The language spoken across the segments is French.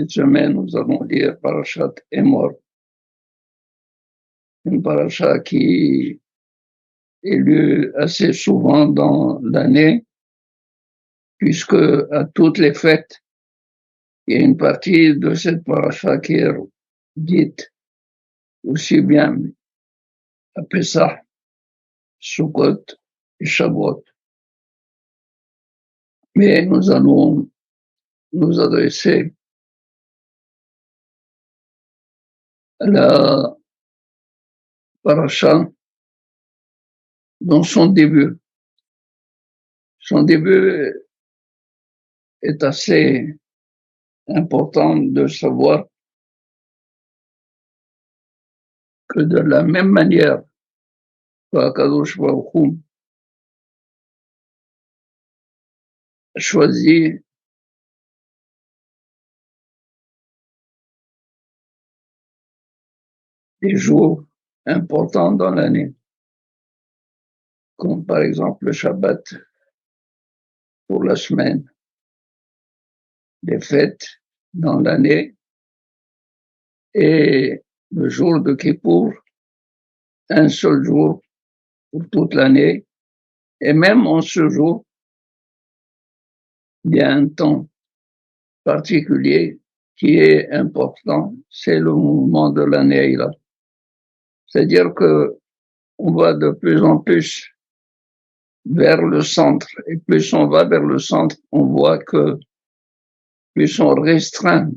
Cette semaine, nous allons lire Parashat Emor, une paracha qui est lue assez souvent dans l'année, puisque à toutes les fêtes, il y a une partie de cette paracha qui est dite aussi bien à Pessah, Sukkot et Shavuot. Mais nous allons nous adresser à la paracha dans son début. Son début est assez important de savoir que de la même manière qu'Akadosh Baruch Hu a choisi des jours importants dans l'année, comme par exemple le Shabbat pour la semaine, les fêtes dans l'année et le jour de Kippour, un seul jour pour toute l'année, et même en ce jour, il y a un temps particulier qui est important, c'est le mouvement de l'année là. C'est-à-dire que on va de plus en plus vers le centre, et plus on va vers le centre, on voit que plus on restreint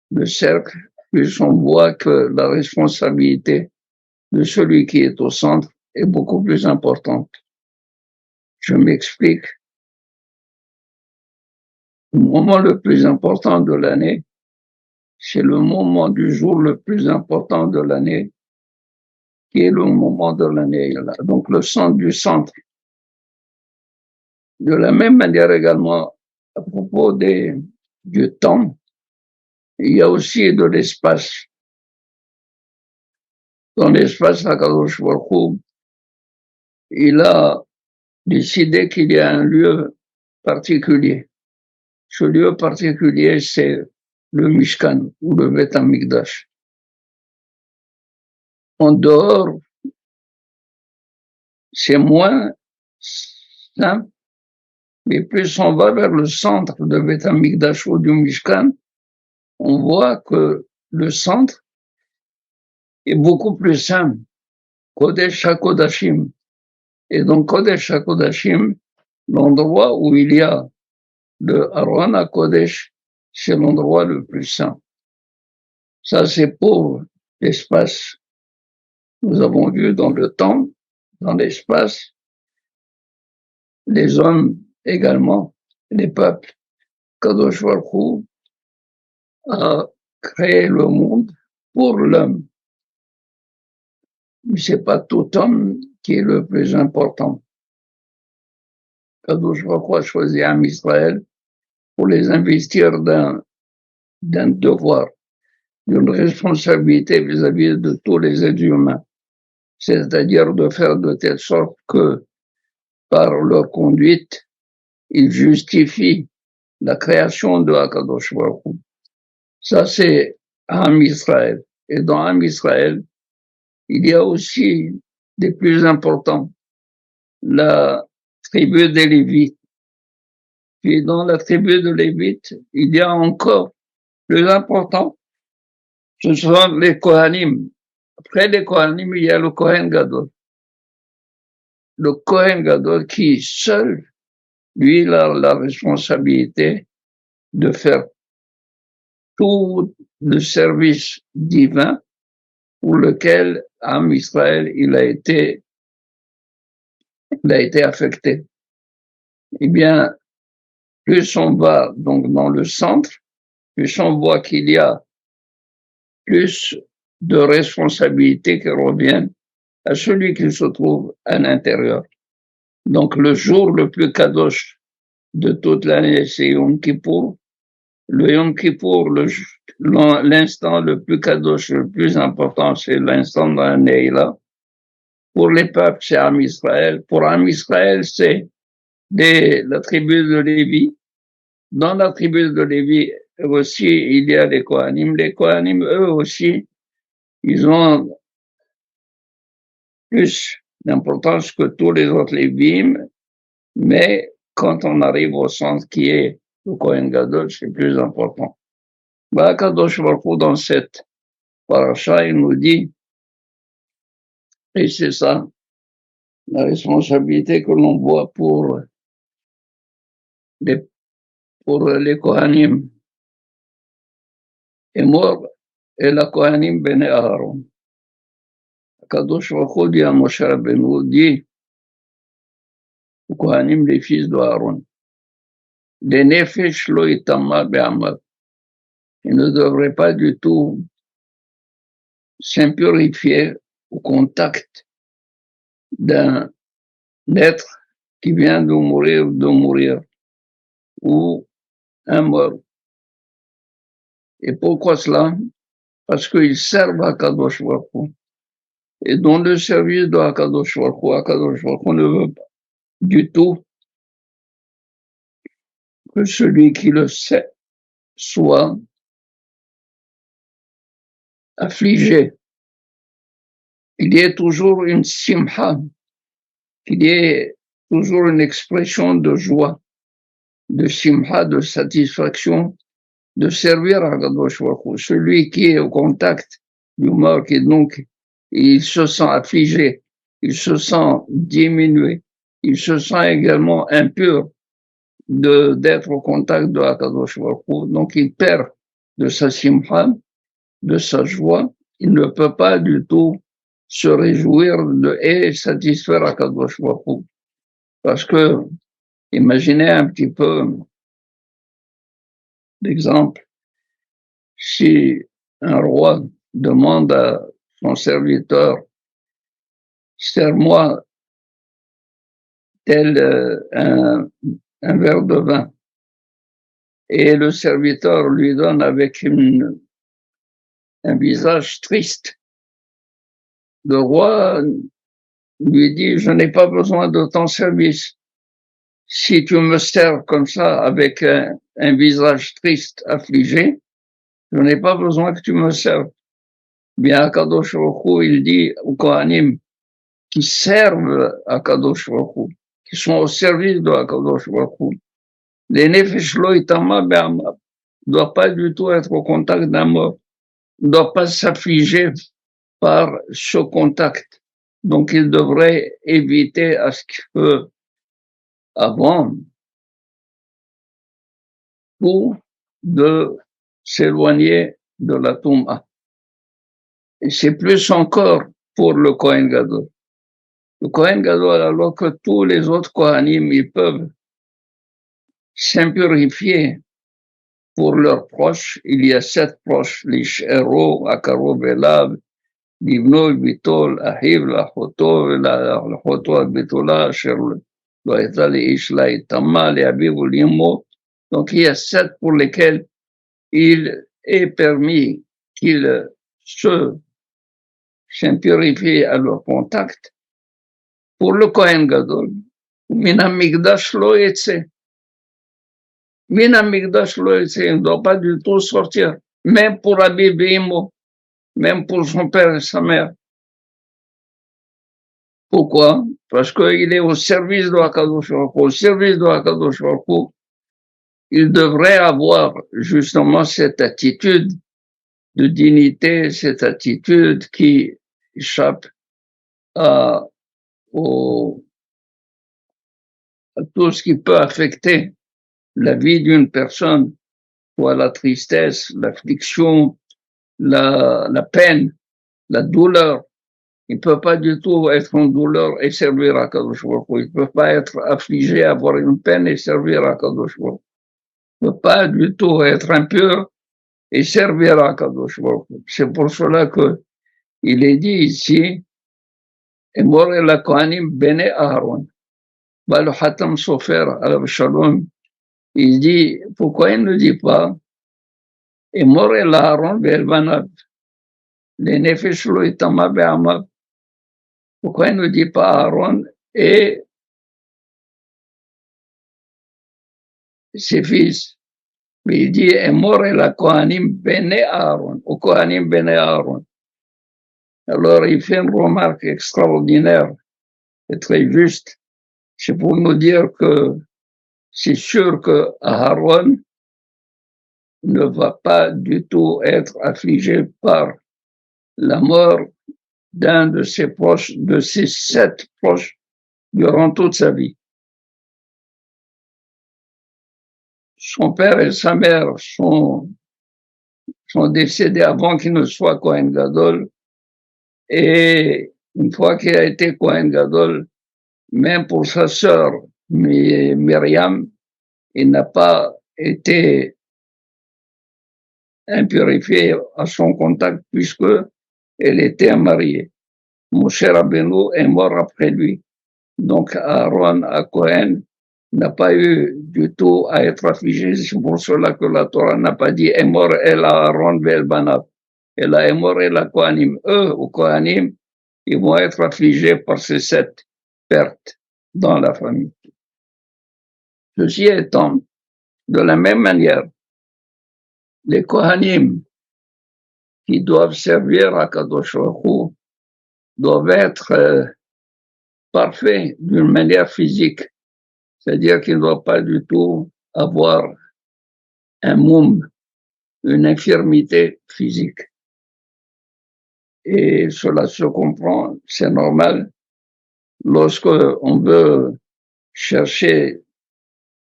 le cercle, plus on voit que la responsabilité de celui qui est au centre est beaucoup plus importante. Je m'explique. Le moment le plus important de l'année, c'est le moment du jour le plus important de l'année, qui est le moment de l'année. Donc le centre du centre. De la même manière également, à propos du temps, il y a aussi de l'espace. Dans l'espace, Akadosh Baruch Hu, il a décidé qu'il y a un lieu particulier. Ce lieu particulier, c'est le Mishkan ou le Beth Amikdash. En dehors, c'est moins simple, mais plus on va vers le centre de Beth Amikdash ou du Mishkan, on voit que le centre est beaucoup plus simple. Kodesh HaKodashim. Et donc, Kodesh HaKodashim, l'endroit où il y a le Aron HaKodesh, c'est l'endroit le plus saint. Ça, c'est pour l'espace. Nous avons vu dans le temps, dans l'espace, les hommes également, les peuples. Kadosh Baruch Hu a créé le monde pour l'homme. Mais c'est pas tout homme qui est le plus important. Kadosh Baruch Hu a choisi Am Israël pour les investir d'un devoir, d'une responsabilité vis-à-vis de tous les êtres humains. C'est-à-dire de faire de telle sorte que, par leur conduite, ils justifient la création de Akadosh Baruch Hu. Ça, c'est Am Israël. Et dans Am Israël, il y a aussi des plus importants, la tribu des Lévites. Puis dans la tribu de Lévites, il y a encore plus important, ce sont les Kohanim. Après les Kohanim, il y a le Kohen Gadol. Le Kohen Gadol qui seul, lui, il a la responsabilité de faire tout le service divin pour lequel Am Israël il a été affecté. Eh bien, plus on va donc dans le centre, plus on voit qu'il y a plus de responsabilités qui reviennent à celui qui se trouve à l'intérieur. Donc le jour le plus kadosh de toute l'année, c'est Yom Kippour. Le Yom Kippour, l'instant le plus kadosh, le plus important, c'est l'instant de l'année là. Pour les peuples, c'est Am Israël. Pour Am Israël, c'est la tribu de Lévi. Dans la tribu de Lévi aussi, il y a les Kohanim. Les Kohanim, eux aussi, ils ont plus d'importance que tous les autres Lévim, mais quand on arrive au centre qui est le Kohen Gadol, c'est plus important. Bah, Kadosh Baruch Hu, dans cette paracha, il nous dit, et c'est ça, la responsabilité que l'on voit pour les Kohanim. Et mort, et la Kohanim Bene Aaron. Kadosh Baruch Hu dit à Moshe Rabbeinu, dit, aux Kohanim, les fils d'Aaron, les nefesh lo itama be'amal. Ils ne devraient pas du tout s'impurifier au contact d'un être qui vient de mourir, ou un mort. Et pourquoi cela? Parce qu'ils servent à Kadosh Baruch Hu. Et dans le service de Akadosh Baruch Hu ne veut pas du tout que celui qui le sait soit affligé. Il y ait toujours une simha, qu'il y ait toujours une expression de joie, de simha, de satisfaction, de servir à Kadosh Baruch Hu. Celui qui est au contact du mort, qui donc, il se sent affligé, il se sent diminué, il se sent également impur d'être au contact de Akadosh Baruch Hu. Donc il perd de sa simha, de sa joie. Il ne peut pas du tout se réjouir et satisfaire Akadosh Baruch Hu. Parce que, imaginez un petit peu l'exemple, si un roi demande à son serviteur, sers-moi tel un verre de vin, et le serviteur lui donne avec un visage triste. Le roi lui dit, je n'ai pas besoin de ton service. Si tu me sers comme ça, avec un visage triste, affligé, je n'ai pas besoin que tu me serves. Bien, Akadosh Baruch Hu, il dit aux Kohanim qui servent Akadosh Baruch Hu, qui sont au service de Akadosh Baruch Hu. Les nefesh lo itama be'amab ne doivent pas du tout être au contact d'un mort, ne doivent pas s'affliger par ce contact. Donc, il devrait éviter à ce que, avant tout, de s'éloigner de la Touma. Et c'est plus encore pour le Kohen Gadol. Le Kohen Gadol, alors que tous les autres Kohanim, ils peuvent s'impurifier pour leurs proches. Il y a 7 proches, les Shero, Akarov, Elav, Livno, Bitol, Ahiv, Lachoto, Lachoto, Bitola, Asher, Loïta, Ishla, Itama, Abiv, Limo. Donc, il y a 7 pour lesquels il est permis qu'ils s'impurifient à leur contact. Pour le Kohen Gadol, Min HaMikdash lo yetze. Min HaMikdash lo yetze, il ne doit pas du tout sortir, même pour Abiv Imo, même pour son père et sa mère. Pourquoi? Parce qu'il est au service de Akadosh Baruch Hu. Au service de Akadosh Baruch Hu, il devrait avoir justement cette attitude de dignité, cette attitude qui échappe à tout ce qui peut affecter la vie d'une personne, soit la tristesse, l'affliction, la peine, la douleur. Il ne peut pas du tout être en douleur et servir à Kadosh Baruch Hu. Il ne peut pas être affligé, avoir une peine et servir à Kadosh Baruch Hu. Il ne peut pas du tout être impur et servir à Kadosh Baruch Hu. C'est pour cela que il est dit ici, et mort la Kohanim Bene Aaron. Le Hatam Sofer, alav Shalom, il dit, pourquoi il ne dit pas, et mort Aaron Belvanav, les nefesh lo itama be'amav. Pourquoi il ne dit pas Aaron et ses fils? Mais il dit, est mort et la Kohanim Bene Aaron, au Kohanim Bene Aaron. Alors, il fait une remarque extraordinaire et très juste. C'est pour nous dire que c'est sûr que Aaron ne va pas du tout être affligé par la mort d'un de ses proches, de ses 7 proches, durant toute sa vie. Son père et sa mère sont décédés avant qu'il ne soit Kohen Gadol. Et une fois qu'il a été Kohen Gadol, même pour sa sœur Myriam, il n'a pas été impurifié à son contact puisque elle était mariée. Moshe Rabbeinu est mort après lui. Donc Aaron à Cohen n'a pas eu du tout à être affligé. C'est pour cela que la Torah n'a pas dit est mort el Aaron vel banav. Elle est mort et la Kohanim. Eux, au Kohanim, ils vont être affligés par ces 7 pertes dans la famille. Ceci étant, de la même manière, les Kohanim qui doivent servir à Kadosh Baruch Hu doivent être parfaits d'une manière physique. C'est-à-dire qu'ils ne doivent pas du tout avoir un moum, une infirmité physique. Et cela se comprend, c'est normal. Lorsque on veut chercher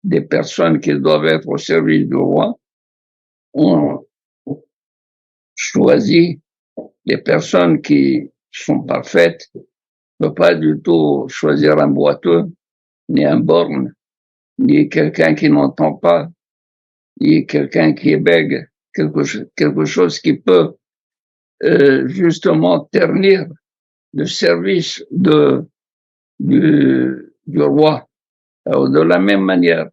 des personnes qui doivent être au service du roi, on choisit les personnes qui sont parfaites. On ne peut pas du tout choisir un boiteux, ni un borgne, ni quelqu'un qui n'entend pas, ni quelqu'un qui est bègue, quelque chose qui peut justement ternir le service du roi. Alors, de la même manière,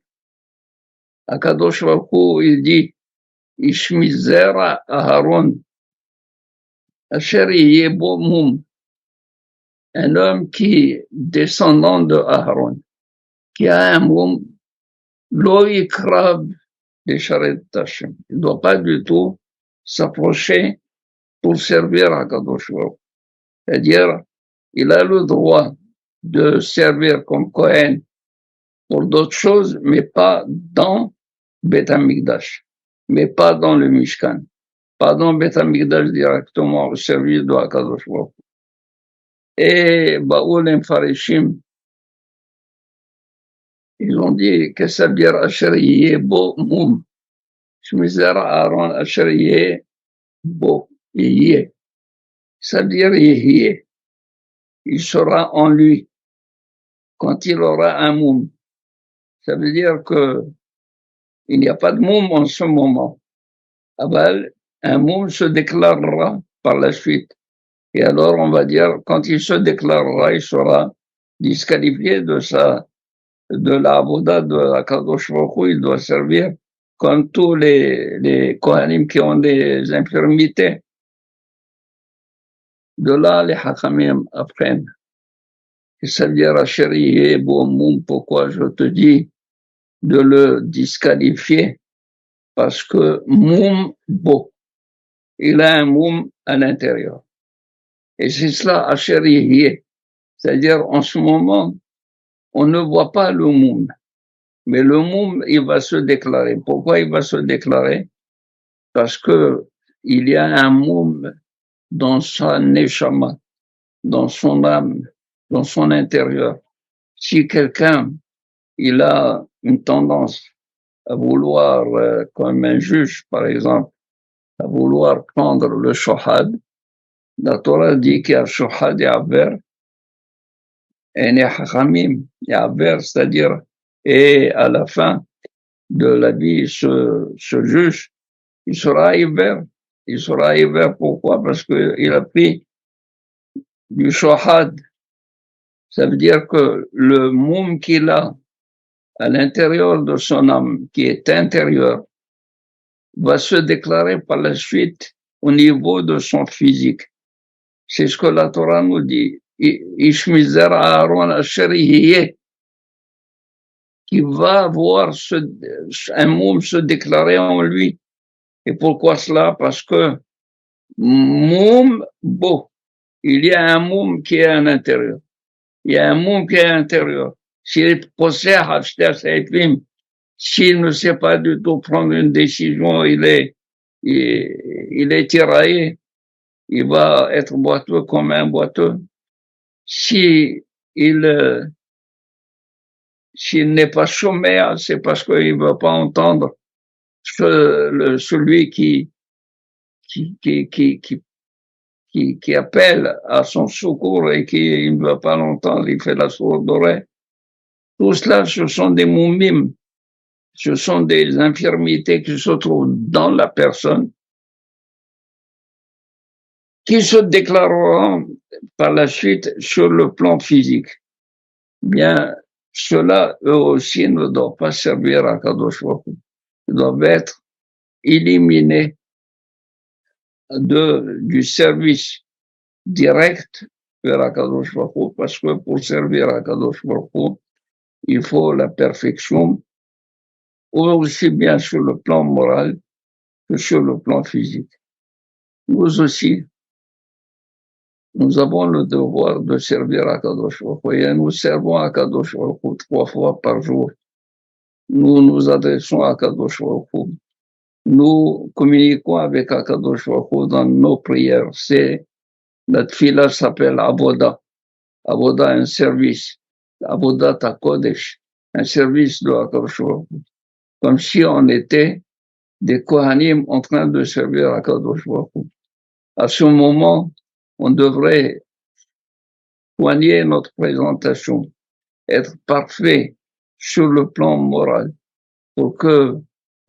Akadosh Baruch Hu, il dit Ishmizera Aharon, Asher Yebo Mum, un homme qui est descendant de Aharon, qui a un mum, Lo Yikrab de Sharet Hashem. Il ne doit pas du tout s'approcher pour servir à Kadosh Baruch. C'est-à-dire, il a le droit de servir comme Kohen pour d'autres choses, mais pas dans Beth Amikdash, mais pas dans le Mishkan, pas dans Beth Amikdash directement au service de Kadosh Baruch. Et Baoul Farishim, ils ont dit que ça veut dire Asher Yebo Mum. Shmizer Aaron Asher Yebo Yé. Ça veut dire Yé. Il sera en lui quand il aura un moum. Ça veut dire que il n'y a pas de moum en ce moment. Aval, un moum se déclarera par la suite. Et alors, on va dire, quand il se déclarera, il sera disqualifié de la avoda de la Kadosh Baruch Hu. Il doit servir comme tous les Kohanim qui ont des infirmités. De là, les Hachamim apprennent. Et ça veut dire, Acheri, bon moum, pourquoi je te dis de le disqualifier? Parce que moum, beau. Il a un moum à l'intérieur. Et c'est cela, Acheri, c'est-à-dire, en ce moment, on ne voit pas le moum. Mais le moum, il va se déclarer. Pourquoi il va se déclarer? Parce que il y a un moum dans sa neshama, dans son âme, dans son intérieur. Si quelqu'un, il a une tendance à vouloir, comme un juge, par exemple, à vouloir prendre le shohad, la Torah dit qu'il y a shohad et aver, et nehachamim, et aver, c'est-à-dire, et à la fin de la vie, ce juge, il sera hiver. Il sera hiver, pourquoi? Parce qu'il a pris du shohad. Ça veut dire que le moum qu'il a à l'intérieur de son âme, qui est intérieur, va se déclarer par la suite au niveau de son physique. C'est ce que la Torah nous dit. Ishmizer Aaron Asher Yé, qui va voir un moum se déclarer en lui. Et pourquoi cela? Parce que moum, beau, il y a un moum qui est à l'intérieur. Il y a un moum qui est à l'intérieur. S'il possède s'il ne sait pas du tout prendre une décision, il est tiraillé, il va être boiteux comme un boiteux. S'il n'est pas chômeur, c'est parce qu'il ne veut pas entendre celui qui appelle à son secours et qui ne veut pas l'entendre, il fait la sourde oreille. Tout cela, ce sont des moumimes, ce sont des infirmités qui se trouvent dans la personne, qui se déclareront par la suite sur le plan physique. Bien, ceux-là, eux aussi, ne doivent pas servir à Kadosh Baruch Hu. Ils doivent être éliminés du service direct vers Akadosh Baruch Hu, parce que pour servir Akadosh Baruch Hu, il faut la perfection, aussi bien sur le plan moral que sur le plan physique. Nous aussi, nous avons le devoir de servir Akadosh Baruch Hu, et nous servons Akadosh Baruch Hu 3 fois par jour. Nous nous adressons à Akadosh Baruch Hu. Nous communiquons avec Akadosh Baruch Hu dans nos prières. La tfila s'appelle Avoda. Avoda, un service. Avoda Kodesh, un service de Akadosh Baruch Hu. Comme si on était des Kohanim en train de servir Akadosh Baruch Hu. À ce moment, on devrait soigner notre présentation, être parfait sur le plan moral, pour que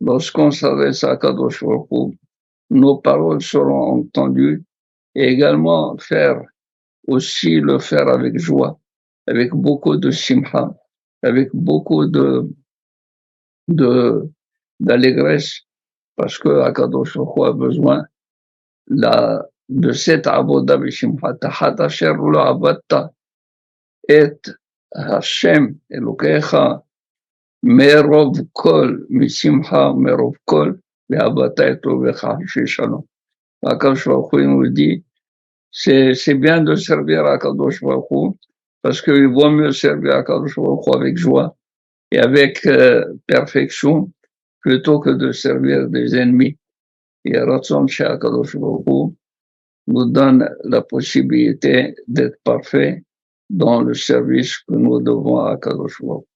lorsqu'on s'adresse à Akadosh Baruch Hu, nos paroles seront entendues, et également aussi le faire avec joie, avec beaucoup de simha, avec beaucoup d'allégresse, parce que Akadosh Baruch Hu a besoin de cette avoda b'shimcha. Tahat asher lo avadta et Hashem Elokecha merov kol misimcha merov kol ve'avata et ovecha shalom. Akadosh Baruch Hu nous dit, c'est bien de servir Akadosh Baruch Hu, parce qu'il vaut mieux servir Akadosh Baruch Hu avec joie et avec perfection, plutôt que de servir des ennemis. Et Ratzon chez Akadosh Baruch Hu nous donne la possibilité d'être parfait dans le service que nous devons à Akadosh Baruch Hu.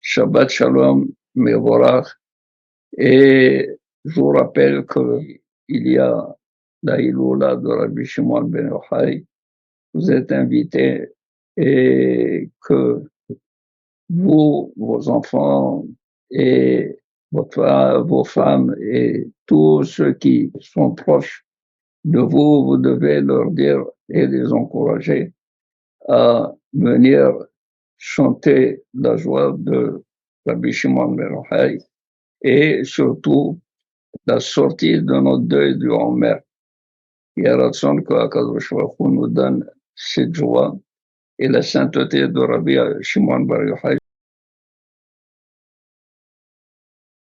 Shabbat Shalom, Mevorach. Et je vous rappelle qu'il y a la Iloula de Rabbi Shimon ben Yochai. Vous êtes invités, et que vous, vos enfants et vos femmes et tous ceux qui sont proches de vous, vous devez leur dire et les encourager à venir chanter la joie de Rabbi Shimon ben Yochai, et surtout la sortie de notre deuil du Homer. Il y a raison que Akadosh Baruch Hu nous donne cette joie et la sainteté de Rabbi Shimon ben Yochai.